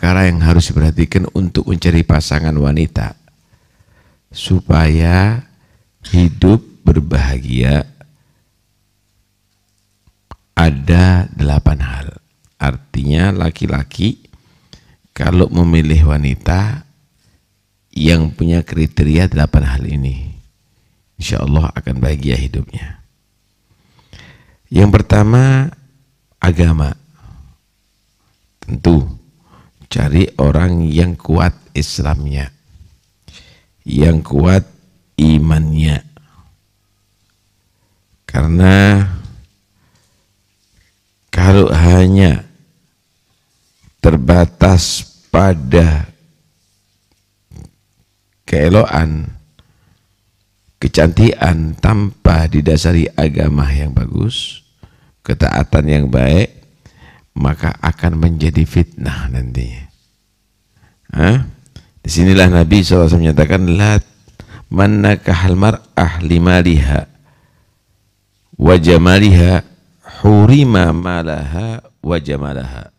perkara yang harus diperhatikan untuk mencari pasangan wanita supaya hidup berbahagia. Ada 8 hal. Artinya laki-laki kalau memilih wanita yang punya kriteria 8 hal ini, insya Allah akan bahagia hidupnya. Yang pertama, agama. Tentu cari orang yang kuat Islamnya, yang kuat imannya. Karena kalau hanya terbatas pada keelokan, kecantikan tanpa didasari agama yang bagus, ketaatan yang baik, maka akan menjadi fitnah nantinya. Disinilah Nabi SAW menyatakan, la man nakahal mar'ah limaliha wa jamaliha hurima malaha wa jamalaha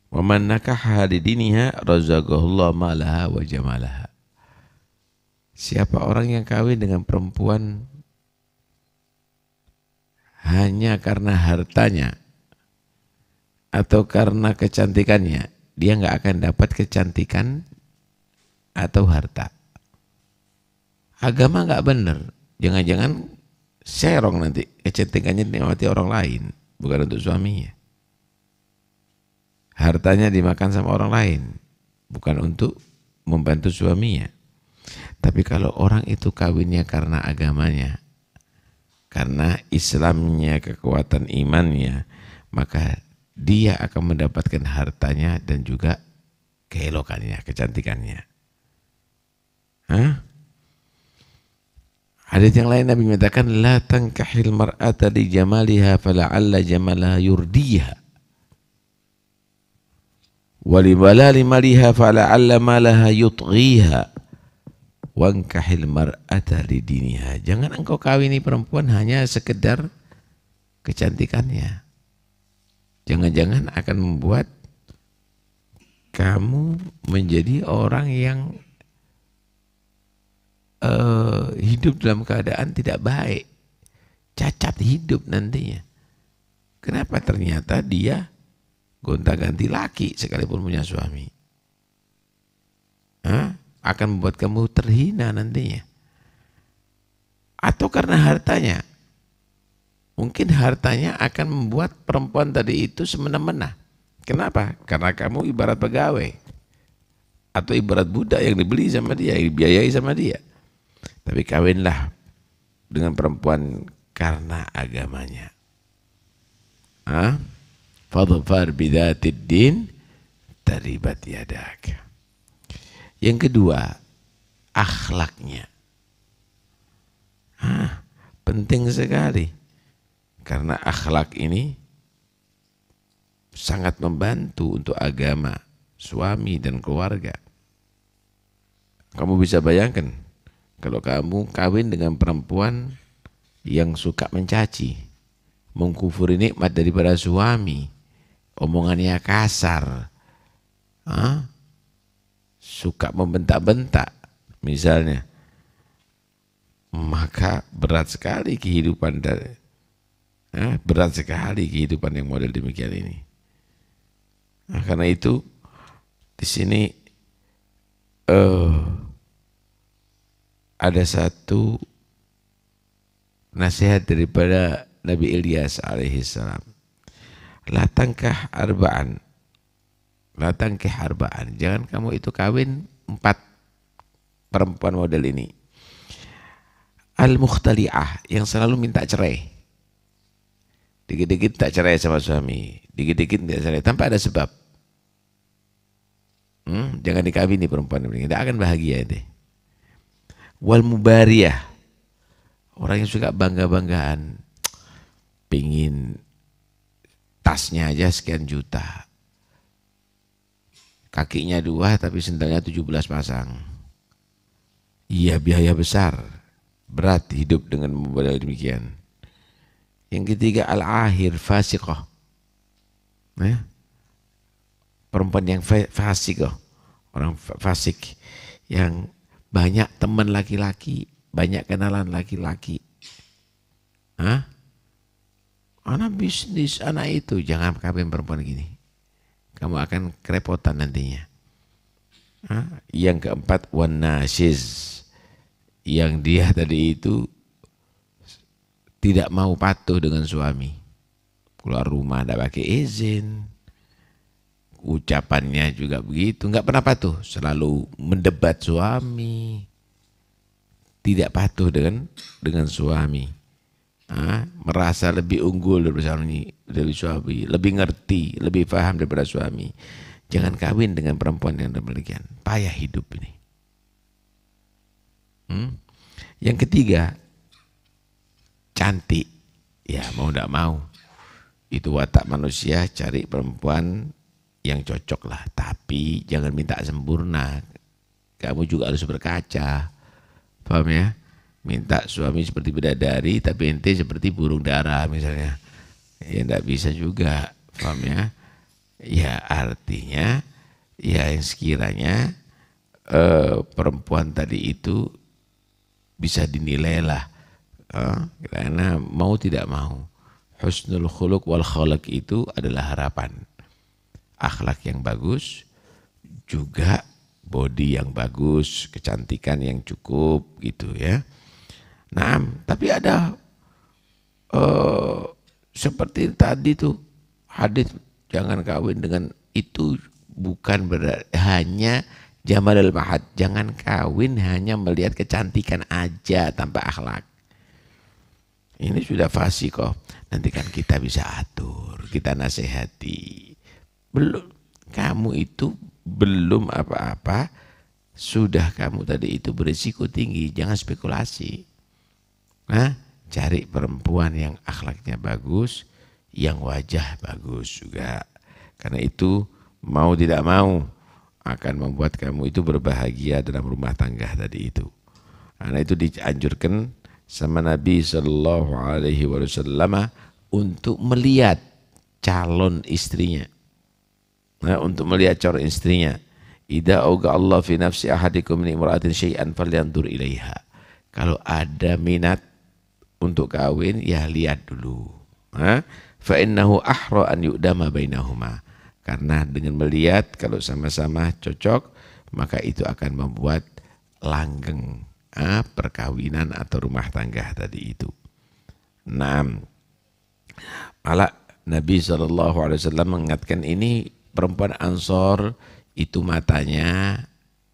wa man nakaha lidiniha razaqahullah malaha wa jamalaha. Siapa orang yang kawin dengan perempuan hanya karena hartanya atau karena kecantikannya, dia nggak akan dapat kecantikan atau harta. Agama nggak benar, jangan-jangan serong nanti, kecantikannya dinikmati orang lain, bukan untuk suaminya. Hartanya dimakan sama orang lain, bukan untuk membantu suaminya. Tapi kalau orang itu kawinnya karena agamanya, karena Islamnya, kekuatan imannya, maka dia akan mendapatkan hartanya dan juga keelokannya, kecantikannya. Hadits yang lain Nabi mengatakan, la tankahil mar'ata li jamaliha fala'alla jamalaha yurdiha wa li balali maliha fala'alla malaha yutghiha wankahil mar'ata li diniha. Jangan engkau kawini perempuan hanya sekedar kecantikannya. Jangan-jangan akan membuat kamu menjadi orang yang hidup dalam keadaan tidak baik, cacat hidup nantinya. Kenapa? Ternyata dia gonta-ganti laki sekalipun punya suami. Akan membuat kamu terhina nantinya. Atau karena hartanya. Mungkin hartanya akan membuat perempuan tadi itu semena-mena. Kenapa? Karena kamu ibarat pegawai atau ibarat budak yang dibeli sama dia, yang dibiayai sama dia. Tapi kawinlah dengan perempuan karena agamanya. Fadhfar bidzatid din taribat yadak. Yang kedua, akhlaknya. Penting sekali. Karena akhlak ini sangat membantu untuk agama, suami dan keluarga. Kamu bisa bayangkan, kalau kamu kawin dengan perempuan yang suka mencaci, mengkufuri nikmat daripada suami, omongannya kasar, suka membentak-bentak misalnya, maka berat sekali kehidupan yang model demikian ini. Karena itu di sini ada satu nasihat daripada Nabi Ilyas alaihissalam. La tankih arba'an. Jangan kamu itu kawin 4 perempuan model ini. Al-mukhtali'ah, yang selalu minta cerai. Dikit-dikit tak cerai sama suami, dikit-dikit tidak cerai tanpa ada sebab. Jangan dikawini perempuan ini, tidak akan bahagia deh. Wal mubariyah, orang yang suka bangga-banggaan, pingin tasnya aja sekian juta, kakinya 2 tapi sendalnya 17 pasang. Iya, biaya besar, berat hidup dengan model demikian. Yang ketiga, al-ahir fasiqah. perempuan yang fasik, orang fasik yang banyak teman laki-laki, banyak kenalan laki-laki. Anak bisnis, anak itu, jangan kawin perempuan gini. Kamu akan kerepotan nantinya. Yang keempat, wanashiz, yang dia tadi itu tidak mau patuh dengan suami. Keluar rumah tidak pakai izin, ucapannya juga begitu, nggak pernah patuh, selalu mendebat suami, tidak patuh dengan suami, merasa lebih unggul dari suami, lebih ngerti, lebih paham daripada suami. Jangan kawin dengan perempuan yang demikian, payah hidup ini. Yang ketiga, cantik, ya mau tidak mau, itu watak manusia, cari perempuan yang cocok lah, tapi jangan minta sempurna. Kamu juga harus berkaca, paham ya? Minta suami seperti bidadari, tapi ente seperti burung dara misalnya, ya enggak bisa juga, paham ya? Ya artinya, ya yang sekiranya perempuan tadi itu bisa dinilai lah, karena mau tidak mau, husnul khuluq wal khalaq itu adalah harapan. Akhlak yang bagus, juga body yang bagus, kecantikan yang cukup gitu ya. Nah, tapi ada seperti tadi tuh hadis, jangan kawin dengan itu, bukan berarti hanya jamalul mahad, jangan kawin hanya melihat kecantikan aja tanpa akhlak. Ini sudah fasik kok. Nanti kan kita bisa atur, kita nasihati. Belum, kamu itu belum apa-apa, sudah kamu tadi itu berisiko tinggi, jangan spekulasi. Cari perempuan yang akhlaknya bagus, yang wajah bagus juga. Karena itu mau tidak mau akan membuat kamu itu berbahagia dalam rumah tangga tadi itu. Karena itu dianjurkan sama Nabi Sallallahu Alaihi Wasallam untuk melihat calon istrinya. Untuk melihat calon istrinya. Idza auga Allah fi nafsi ahadikum min imra'atin syai'an falyanzur ilaiha. Kalau ada minat untuk kawin, ya lihat dulu. Fa innahu ahra an yu'dama bainahuma. Karena dengan melihat kalau sama-sama cocok, maka itu akan membuat langgeng perkawinan atau rumah tangga tadi itu. Nah, malah Nabi SAW mengingatkan ini, perempuan Ansor itu matanya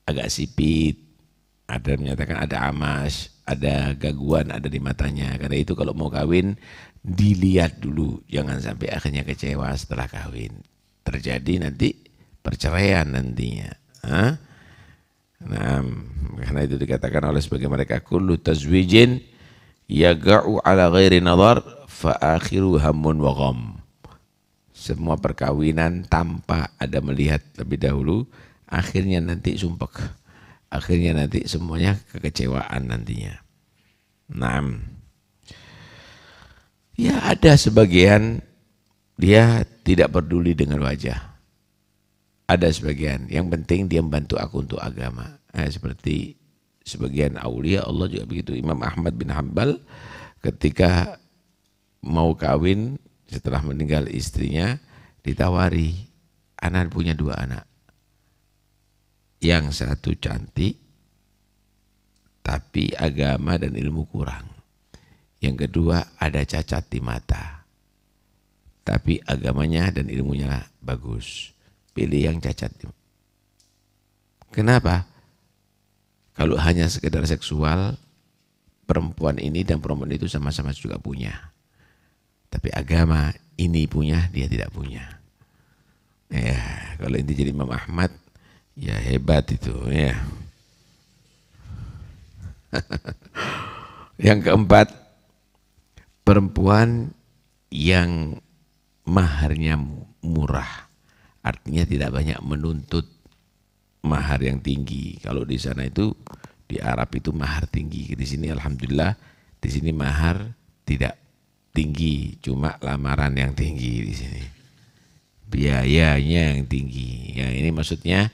agak sipit, ada menyatakan ada amas, ada gangguan ada di matanya. Karena itu kalau mau kawin dilihat dulu, jangan sampai akhirnya kecewa setelah kawin. Terjadi nanti perceraian nantinya. Nah, karena itu dikatakan oleh sebagian mereka, kullu tazwijin yaga'u ala ghairi nadhar fa akhiru hammun wa gham. Semua perkawinan tanpa ada melihat lebih dahulu, akhirnya nanti sumpek. Akhirnya nanti semuanya kekecewaan nantinya. Nah, ya ada sebagian dia tidak peduli dengan wajah. Ada sebagian, yang penting dia membantu aku untuk agama. Seperti sebagian aulia Allah juga begitu. Imam Ahmad bin Hanbal ketika mau kawin setelah meninggal istrinya, ditawari, anak punya 2 anak. Yang satu cantik, tapi agama dan ilmu kurang. Yang kedua ada cacat di mata, tapi agamanya dan ilmunya bagus. Pilih yang cacat. Kenapa? Kalau hanya sekedar seksual, perempuan ini dan perempuan itu sama-sama juga punya. Tapi agama ini punya, dia tidak punya. Ya, kalau ini jadi Imam Ahmad, ya hebat itu ya. Yang keempat, perempuan yang maharnya murah. Artinya tidak banyak menuntut mahar yang tinggi. Kalau di sana itu, di Arab itu mahar tinggi. Di sini alhamdulillah, di sini mahar tidak tinggi, cuma lamaran yang tinggi di sini. biayanya yang tinggi. Ya, ini maksudnya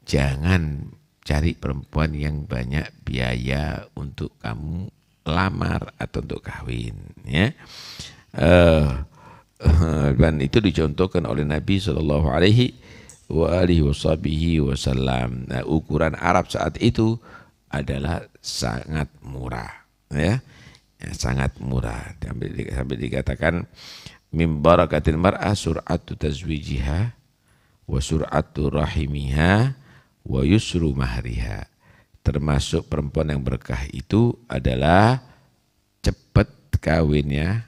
jangan cari perempuan yang banyak biaya untuk kamu lamar atau untuk kawin, ya. Dan itu dicontohkan oleh Nabi Shallallahu Alaihi Wasallam. Nah, ukuran Arab saat itu adalah sangat murah, ya, sangat murah. Sampai dikatakan min barakatil mar'ah sur'atu tazwijiha wa sur'atu rahimiha wa yusru mahriha. Termasuk perempuan yang berkah itu adalah cepat kawinnya,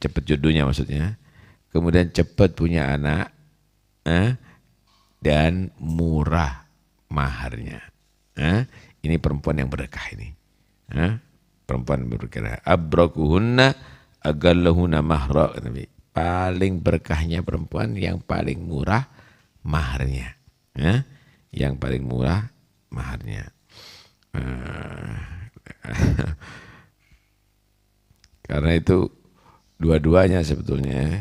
cepat jodohnya maksudnya, kemudian cepat punya anak, dan murah maharnya. Ini perempuan yang berkah ini. Perempuan berkah. Abrakuhunna agallahunna mahra. Paling berkahnya perempuan yang paling murah maharnya. Yang paling murah maharnya. Karena itu dua-duanya sebetulnya,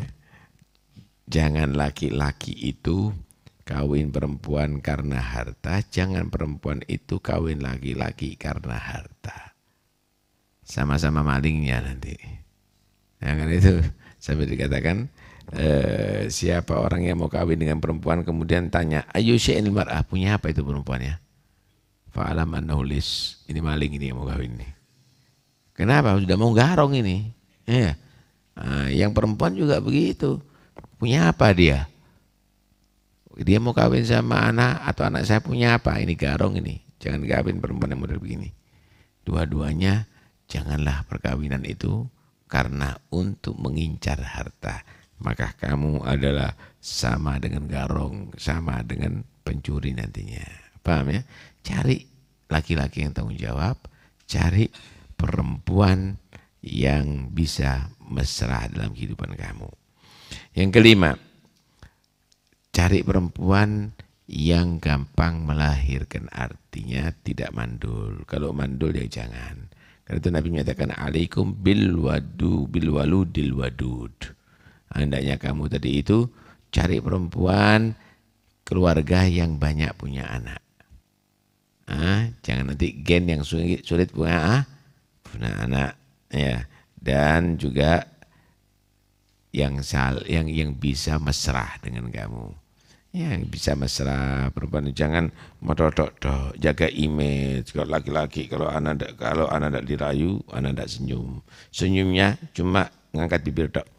jangan laki-laki itu kawin perempuan karena harta, jangan perempuan itu kawin laki-laki karena harta. Sama-sama malingnya nanti. Nah, kan itu sampai dikatakan siapa orang yang mau kawin dengan perempuan kemudian tanya, ayo syai'il mar'ah, punya apa itu perempuannya? Fa'alam annahu lis, ini maling ini yang mau kawin nih. Kenapa? Sudah mau garong ini. Ya. Nah, yang perempuan juga begitu. Punya apa dia? Dia mau kawin sama anak atau anak saya punya apa? Ini garong ini. Jangan kawin perempuan yang model begini. Dua-duanya janganlah perkawinan itu karena untuk mengincar harta. Maka kamu adalah sama dengan garong, sama dengan pencuri nantinya. Paham ya? Cari laki-laki yang tanggung jawab, cari perempuan yang bisa mesra dalam kehidupan kamu. Yang kelima, cari perempuan yang gampang melahirkan, artinya tidak mandul. Kalau mandul ya jangan. Karena itu Nabi menyatakan alaikum bil waludil wadud. Hendaknya kamu tadi itu cari perempuan keluarga yang banyak punya anak. Jangan nanti gen yang sulit punya anak, ya. Dan juga yang bisa mesra dengan kamu, yang bisa mesra perempuan. Jangan medodok, jaga image. Kalau laki-laki, kalau anak tidak dirayu, anak tidak senyumnya cuma ngangkat bibir dok,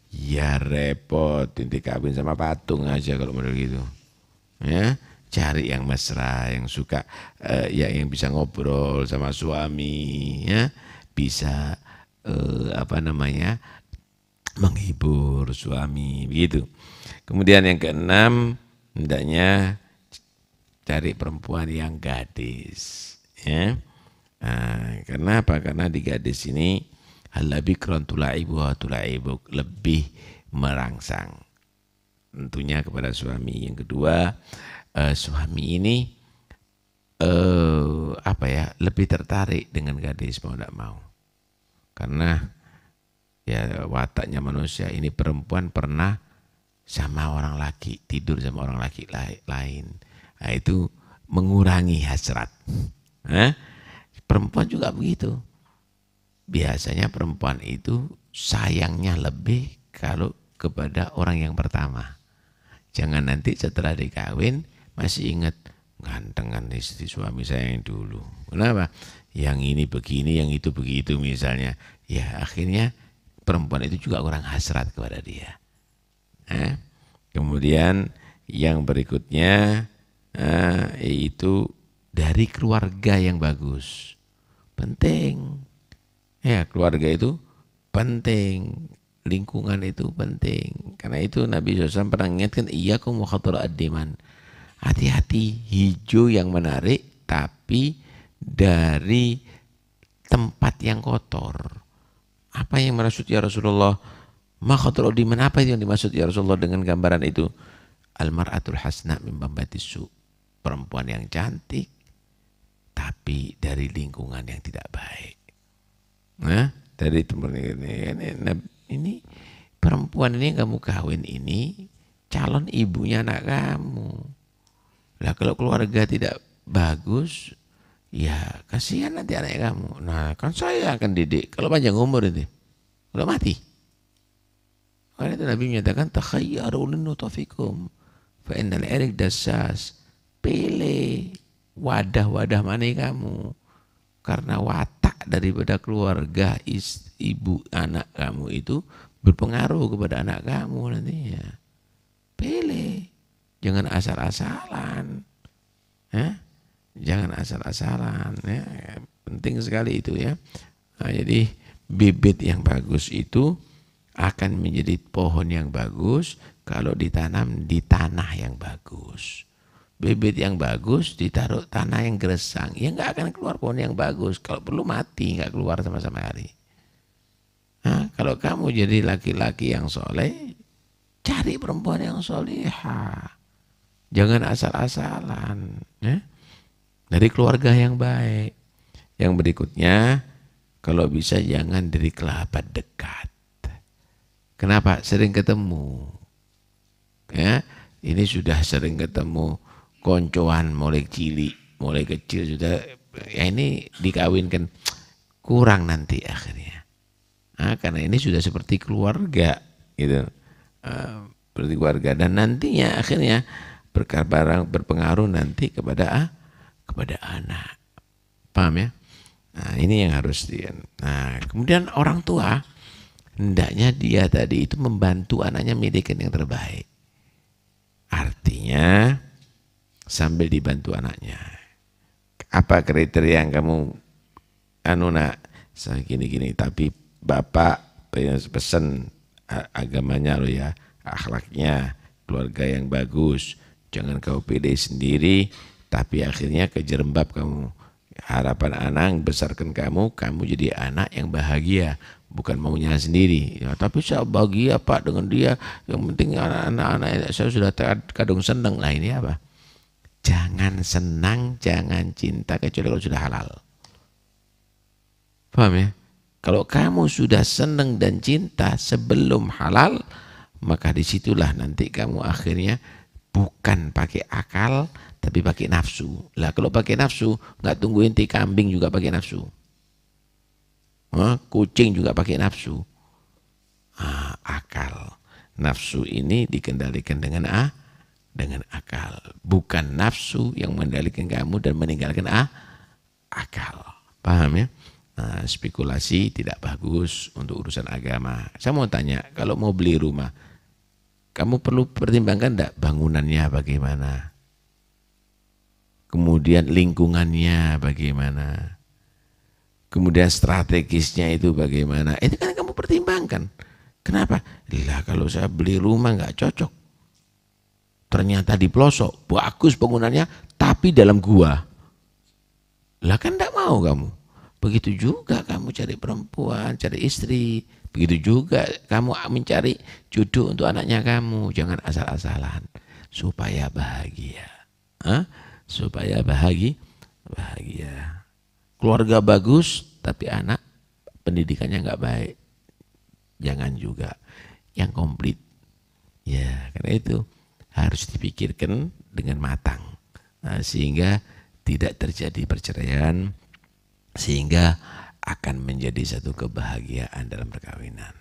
ya repot. Inti kawin sama patung aja kalau model gitu, ya. Cari yang mesra, yang suka yang bisa ngobrol sama suami, ya, bisa menghibur suami, begitu. Kemudian yang keenam, hendaknya cari perempuan yang gadis, ya. Karena apa? Karena di gadis ini halabikron tulaibu wa tulaibuk, lebih merangsang tentunya kepada suami. Yang kedua, suami ini lebih tertarik dengan gadis, mau tidak mau. Karena ya wataknya manusia ini, perempuan pernah sama orang laki, tidur sama orang laki lain. Nah, itu mengurangi hasrat. Perempuan juga begitu. Biasanya perempuan itu sayangnya lebih kalau kepada orang yang pertama. Jangan nanti setelah dikawin masih ingat gantengan istri suami saya yang dulu. Kenapa? Yang ini begini, yang itu begitu misalnya. Ya akhirnya perempuan itu juga kurang hasrat kepada dia. Kemudian yang berikutnya yaitu dari keluarga yang bagus. Penting. Ya, keluarga itu penting. Lingkungan itu penting. Karena itu Nabi SAW pernah mengingatkan, iyyakum wa khatar ad-diman. Hati-hati hijau yang menarik tapi dari tempat yang kotor. Apa yang maksud ya Rasulullah? Ma khatar ad-diman, apa yang dimaksud ya Rasulullah dengan gambaran itu? Al-mar'atul hasna min bambatis su. Perempuan yang cantik tapi dari lingkungan yang tidak baik. Dari tempat ini perempuan ini yang kamu kawin ini calon ibunya anak kamu. Lah kalau keluarga tidak bagus, ya kasihan nanti anak kamu. Nah kan saya akan didik kalau panjang umur itu, kalau mati. Karena itu Nabi menyatakan takhayyaru linutafikum fa innal irik dassas. Pilih wadah-wadah mana kamu, karena watak daripada keluarga ibu anak kamu itu berpengaruh kepada anak kamu nantinya. Pilih, jangan asal-asalan, jangan asal-asalan, ya. Penting sekali itu ya. Nah, jadi bibit yang bagus itu akan menjadi pohon yang bagus kalau ditanam di tanah yang bagus. Bibit yang bagus ditaruh tanah yang gersang, ya nggak akan keluar pohon yang bagus. Kalau perlu mati, nggak keluar sama-sama hari. Nah, kalau kamu jadi laki-laki yang soleh, cari perempuan yang solehah. Jangan asal-asalan, ya. Dari keluarga yang baik. Yang berikutnya, kalau bisa jangan dari kerabat dekat. Kenapa? Sering ketemu. Ya, ini sudah sering ketemu, koncoan mulai cilik, mulai kecil sudah, ya ini dikawinkan kurang nanti akhirnya. Nah, karena ini sudah seperti keluarga, gitu, seperti keluarga, dan nantinya akhirnya berpengaruh nanti kepada anak. Paham ya? Nah, ini yang harus Nah, kemudian orang tua hendaknya dia tadi itu membantu anaknya memiliki yang terbaik. Artinya sambil dibantu anaknya. Apa kriteria yang kamu nak gini-gini, tapi bapak pesan agamanya lo ya, akhlaknya, keluarga yang bagus. Jangan kau pilih sendiri, tapi akhirnya kejerembab kamu. Harapan anak besarkan kamu jadi anak yang bahagia, bukan maunya sendiri. Ya, tapi saya bahagia Pak dengan dia, yang penting anak-anak saya sudah kadung senang. Lah ini apa? Jangan senang, jangan cinta kecuali kalau sudah halal. Paham ya? Kalau kamu sudah senang dan cinta sebelum halal, maka disitulah nanti kamu akhirnya bukan pakai akal, tapi pakai nafsu. Lah kalau pakai nafsu, nggak tunggu inti kambing juga pakai nafsu. Kucing juga pakai nafsu. Akal. Nafsu ini dikendalikan dengan akal. Bukan nafsu yang mengendalikan kamu dan meninggalkan akal. Paham ya? Nah, spekulasi tidak bagus untuk urusan agama. Saya mau tanya, kalau mau beli rumah, kamu perlu pertimbangkan enggak bangunannya bagaimana? Kemudian lingkungannya bagaimana? Kemudian strategisnya itu bagaimana? Itu kan kamu pertimbangkan. Kenapa? Lah kalau saya beli rumah enggak cocok. Ternyata di pelosok, bagus bangunannya, tapi dalam gua. Lah kan enggak mau kamu. Begitu juga kamu cari perempuan, cari istri. Begitu juga kamu mencari jodoh untuk anaknya kamu. Jangan asal-asalan. Supaya bahagia. Supaya bahagia. Keluarga bagus, tapi anak pendidikannya nggak baik. Jangan juga. Yang komplit. Ya, karena itu harus dipikirkan dengan matang. Sehingga tidak terjadi perceraian. Sehingga akan menjadi satu kebahagiaan dalam perkawinan.